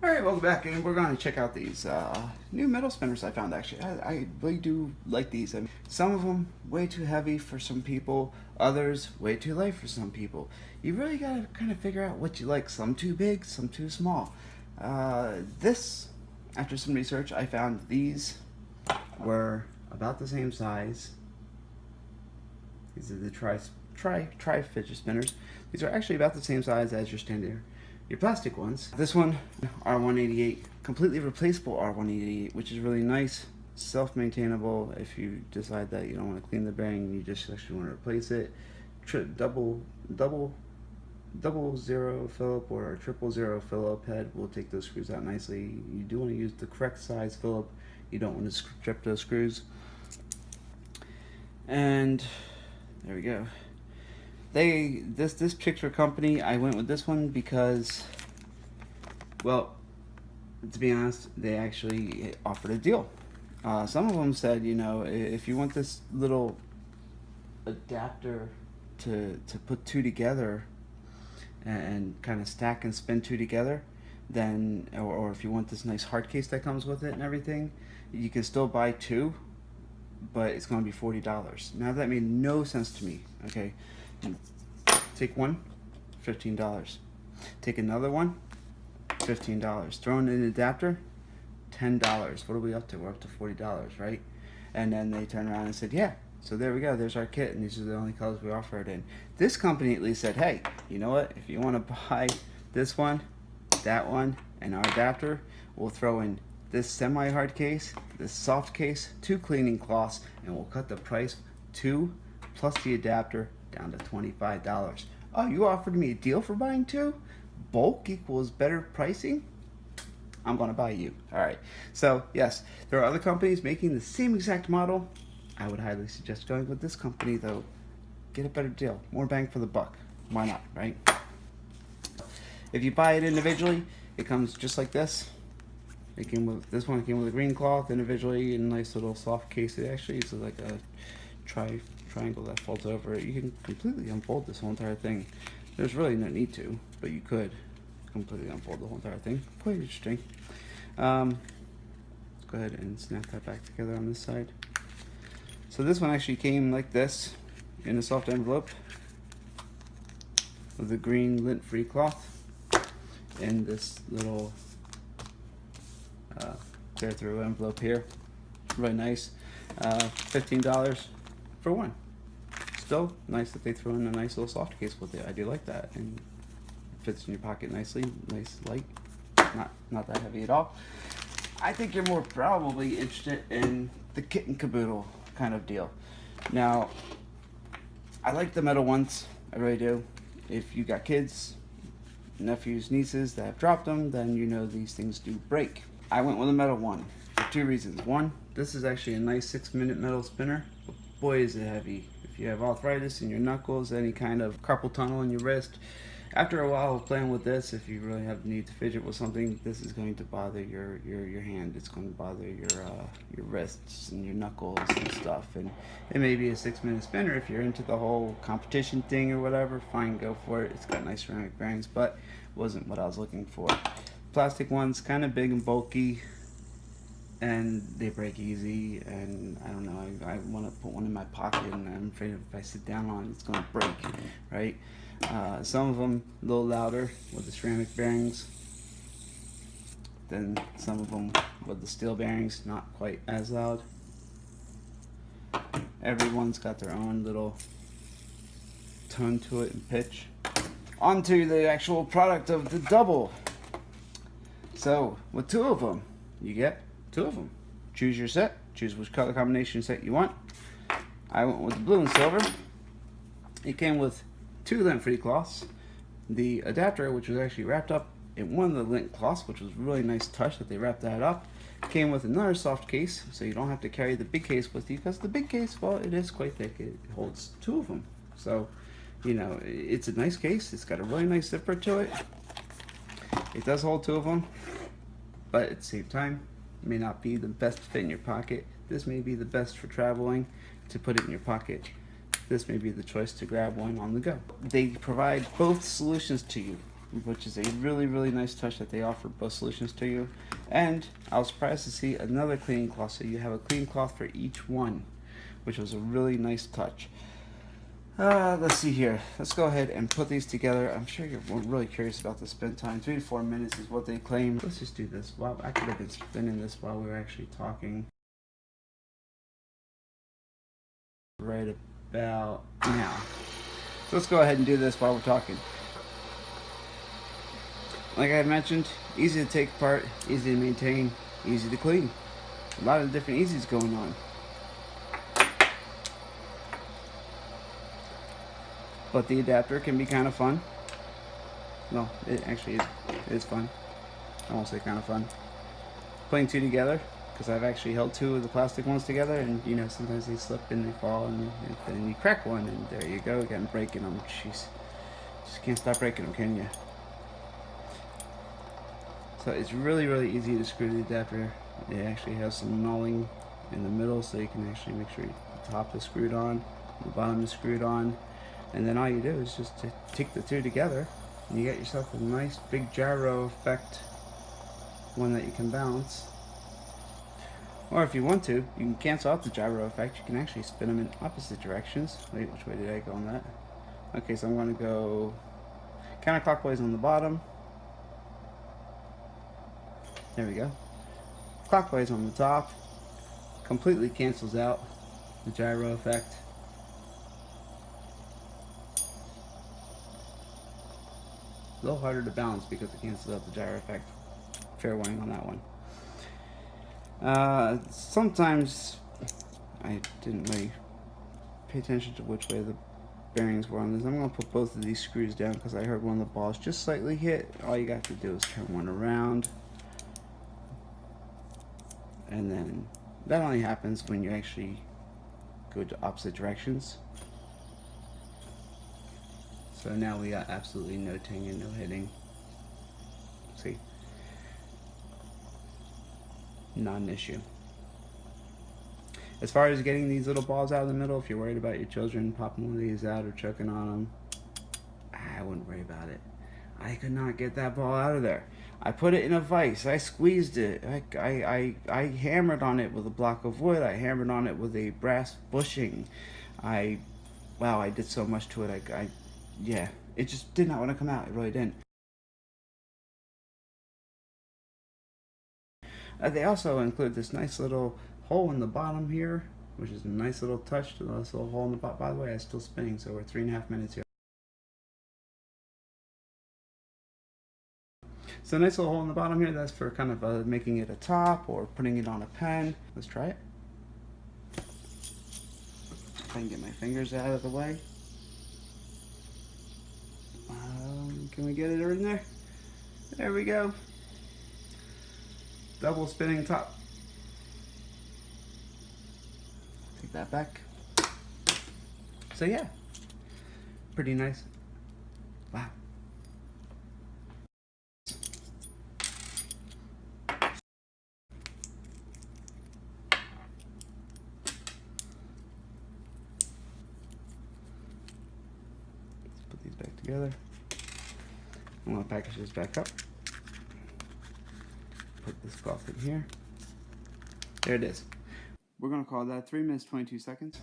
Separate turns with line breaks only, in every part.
Alright, welcome back, and we're going to check out these new metal spinners I found. Actually, I really do like these. I mean, some of them way too heavy for some people, others way too light for some people. You really got to kind of figure out what you like. Some too big, some too small. After some research, I found these were about the same size. These are the tri fidget spinners. These are actually about the same size as your plastic ones. This one, R188, completely replaceable R188, which is really nice, self-maintainable. If you decide that you don't want to clean the bearing, you just actually want to replace it. Double zero Phillip or a triple zero Phillip head will take those screws out nicely. You do want to use the correct size Phillip. You don't want to strip those screws. And there we go. This particular company, I went with this one because, well, to be honest, they actually offered a deal. Some of them said, you know, if you want this little adapter to put two together and kind of stack and spin two together, then, or if you want this nice hard case that comes with it and everything, you can still buy two, but it's going to be $40. Now that made no sense to me. Okay. Take one, $15. Take another one, $15. Throw in an adapter, $10. What are we up to? We're up to $40, right? And then they turned around and said, yeah, so there we go. There's our kit, and these are the only colors we offer it in. This company at least said, hey, you know what? If you want to buy this one, that one, and our adapter, we'll throw in this semi-hard case, this soft case, 2 cleaning cloths, and we'll cut the price 2 plus the adapter down to $25. Oh, you offered me a deal for buying 2? Bulk equals better pricing? I'm gonna buy you. Alright, so yes, there are other companies making the same exact model. I would highly suggest going with this company though. Get a better deal, more bang for the buck. Why not, right? If you buy it individually, it comes just like this. This one came with a green cloth individually in a nice little soft case. It actually is like a triangle that folds over. You can completely unfold this whole entire thing. There's really no need to, but you could completely unfold the whole entire thing. Quite interesting. Let's go ahead and snap that back together on this side. So this one actually came like this in a soft envelope with a green lint-free cloth and this little tear-through envelope here. Really nice. $15 for one. Still nice that they throw in a nice little soft case with it. I do like that, and it fits in your pocket nicely. Nice, light, not that heavy at all. I think you're more probably interested in the kit and caboodle kind of deal. Now, I like the metal ones. I really do. If you got kids, nephews, nieces that have dropped them, then you know these things do break. I went with a metal one for 2 reasons. One, this is actually a nice 6-minute metal spinner. But boy, is it heavy. If you have arthritis in your knuckles, any kind of carpal tunnel in your wrist, after a while of playing with this, if you really have the need to fidget with something, this is going to bother your hand. It's going to bother your wrists and your knuckles and stuff. And it may be a 6-minute spinner if you're into the whole competition thing or whatever. Fine, go for it. It's got nice ceramic bearings, but wasn't what I was looking for. Plastic ones, kind of big and bulky, and they break easy, and I don't know, I want to put one in my pocket, and I'm afraid if I sit down on it, it's going to break, right? Some of them a little louder with the ceramic bearings than some of them with the steel bearings, not quite as loud. Everyone's got their own little tone to it and pitch. Onto the actual product of the double. So, with 2 of them, you get 2 of them. Choose your set. Choose which color combination set you want. I went with the blue and silver. It came with 2 lint-free cloths. The adapter, which was actually wrapped up in one of the lint cloths, which was a really nice touch that they wrapped that up, came with another soft case, so you don't have to carry the big case with you, because the big case, well, it is quite thick. It holds 2 of them. So, you know, it's a nice case. It's got a really nice zipper to it. It does hold 2 of them, but at the same time, it may not be the best fit in your pocket. This may be the best for traveling, to put it in your pocket. This may be the choice to grab one on the go. They provide both solutions to you. which is a really, really nice touch that they offer both solutions to you. And I was surprised to see another cleaning cloth, so you have a cleaning cloth for each one, which was a really nice touch. Let's see here. Let's go ahead and put these together. I'm sure you're really curious about the spin time. 3 to 4 minutes is what they claim. Let's just do this. Wow, I could have been spinning this while we were actually talking. Right about now. So let's go ahead and do this while we're talking. Like I mentioned, easy to take apart, easy to maintain, easy to clean. A lot of different easies going on. But the adapter can be kind of fun. No, it actually is fun. I won't say kind of fun. Putting two together, because I've actually held two of the plastic ones together, and you know, sometimes they slip and they fall, and then you crack one, and there you go, again, breaking them. Jeez, just can't stop breaking them, can you? So it's really, really easy to screw the adapter. It actually has some knurling in the middle, so you can actually make sure the top is screwed on, the bottom is screwed on, and then all you do is just to take the two together, and you get yourself a nice big gyro effect, one that you can balance. Or if you want to, you can cancel out the gyro effect. You can actually spin them in opposite directions. Wait, which way did I go on that? Okay, so I'm going to go counterclockwise on the bottom. There we go. Clockwise on the top. Completely cancels out the gyro effect. A little harder to balance because it cancels out the gyro effect. Fair warning on that one. Sometimes I didn't really pay attention to which way the bearings were on this. I'm going to put both of these screws down because I heard one of the balls just slightly hit. All you got to do is turn one around. And then that only happens when you actually go to opposite directions. So now we got absolutely no tinging, no hitting. See? Not an issue. As far as getting these little balls out of the middle, if you're worried about your children popping one of these out or choking on them, I wouldn't worry about it. I could not get that ball out of there. I put it in a vise. I squeezed it. I hammered on it with a block of wood. I hammered on it with a brass bushing. Wow, I did so much to it. Yeah, it just did not want to come out. It really didn't. They also include this nice little hole in the bottom here, which is a nice little touch to this little hole in the bottom. By the way, I'm still spinning, so we're 3.5 minutes here. So a nice little hole in the bottom here, that's for kind of making it a top or putting it on a pen. Let's try it. If I can get my fingers out of the way. Can we get it in there? There we go. Double spinning top. Take that back. So yeah, pretty nice. Wow. Let's put these back together. I'm going to package this back up. Put this cloth in here. There it is. We're going to call that 3 minutes 22 seconds.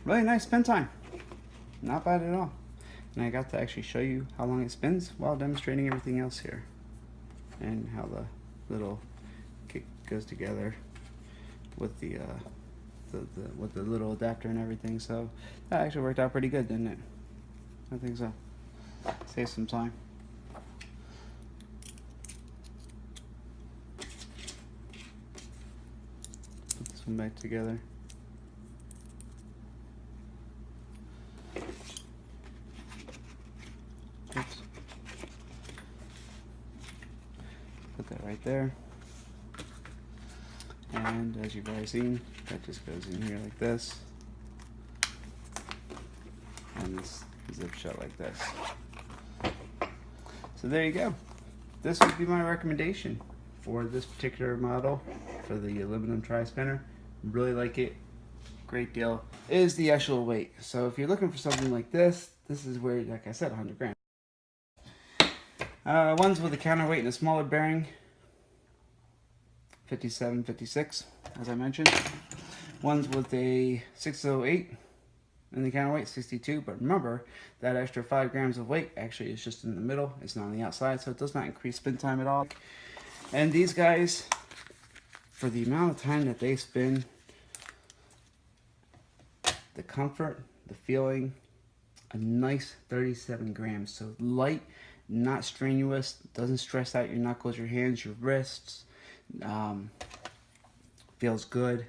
Really nice spin time. Not bad at all. And I got to actually show you how long it spins while demonstrating everything else here. And how the little kick goes together with the little adapter and everything. So that actually worked out pretty good, didn't it? I think so. Save some time. Put this one back together. Oops. Put that right there. And as you've already seen, that just goes in here like this. And this zip shut like this. So there you go. This would be my recommendation for this particular model for the aluminum tri-spinner. Really like it. great deal is the actual weight. So if you're looking for something like this is where, like I said, 100 grams. Ones with a counterweight and a smaller bearing, 57, 56, as I mentioned. Ones with a 608 and the counterweight, 62. But remember, that extra 5 grams of weight actually is just in the middle. It's not on the outside, so it does not increase spin time at all. And these guys, for the amount of time that they spin, the comfort, the feeling, a nice 37 grams. So light, not strenuous, doesn't stress out your knuckles, your hands, your wrists. Feels good,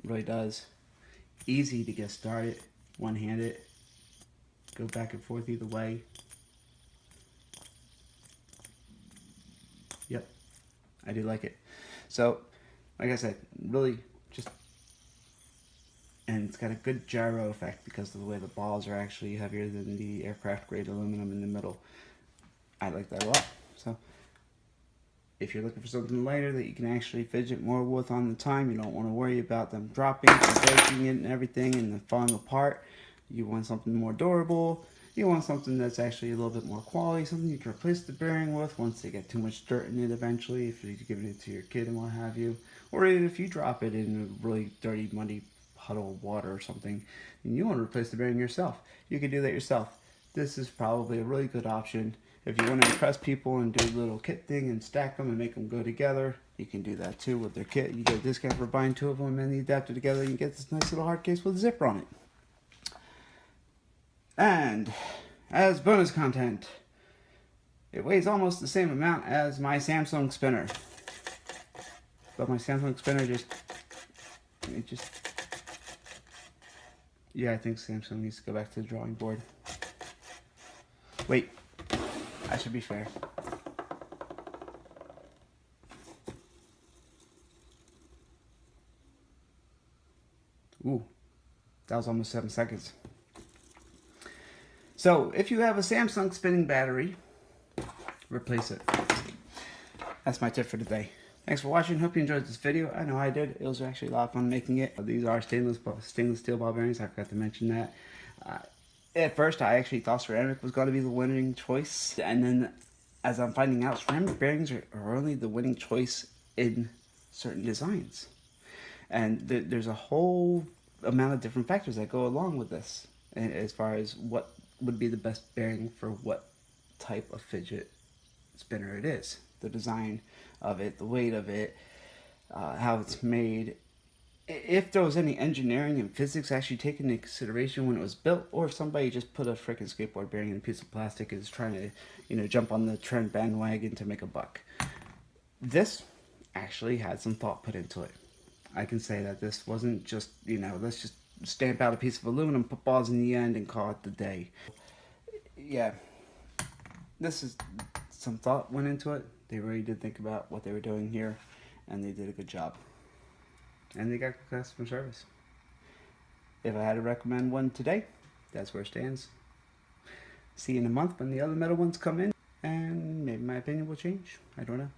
really does. Easy to get started, one-handed. Go back and forth either way. Yep, I do like it. So, like I said, really just, and it's got a good gyro effect because of the way the balls are actually heavier than the aircraft grade aluminum in the middle. I like that a lot. So if you're looking for something lighter that you can actually fidget more with on the time, you don't want to worry about them dropping and breaking it and everything and then falling apart. You want something more durable. You want something that's actually a little bit more quality, something you can replace the bearing with once they get too much dirt in it eventually, if you're giving it to your kid and what have you. Or even if you drop it in a really dirty, muddy puddle of water or something, and you want to replace the bearing yourself, you can do that yourself. This is probably a really good option. If you want to impress people and do a little kit thing and stack them and make them go together, you can do that too with their kit. You get a discount for buying 2 of them and the adapter together, and you get this nice little hard case with a zipper on it. And as bonus content, it weighs almost the same amount as my Samsung spinner. But my Samsung spinner yeah, I think Samsung needs to go back to the drawing board. Wait, I should be fair. Ooh, that was almost 7 seconds. So, if you have a Samsung spinning battery, replace it. That's my tip for today. Thanks for watching. Hope you enjoyed this video. I know I did. It was actually a lot of fun making it. These are stainless steel ball bearings. I forgot to mention that. At first, I actually thought ceramic was going to be the winning choice. And then, as I'm finding out, ceramic bearings are only the winning choice in certain designs. And there's a whole amount of different factors that go along with this, as far as what would be the best bearing for what type of fidget spinner it is. The design of it, the weight of it, how it's made. If there was any engineering and physics actually taken into consideration when it was built, or if somebody just put a freaking skateboard bearing in a piece of plastic and is trying to, jump on the trend bandwagon to make a buck. This actually had some thought put into it. I can say that this wasn't just, let's just stamp out a piece of aluminum, put balls in the end, and call it the day. Yeah, this is, some thought went into it. They really did think about what they were doing here, and they did a good job. And they got good customer service. If I had to recommend one today, that's where it stands. See you in a month when the other metal ones come in, and maybe my opinion will change. I don't know.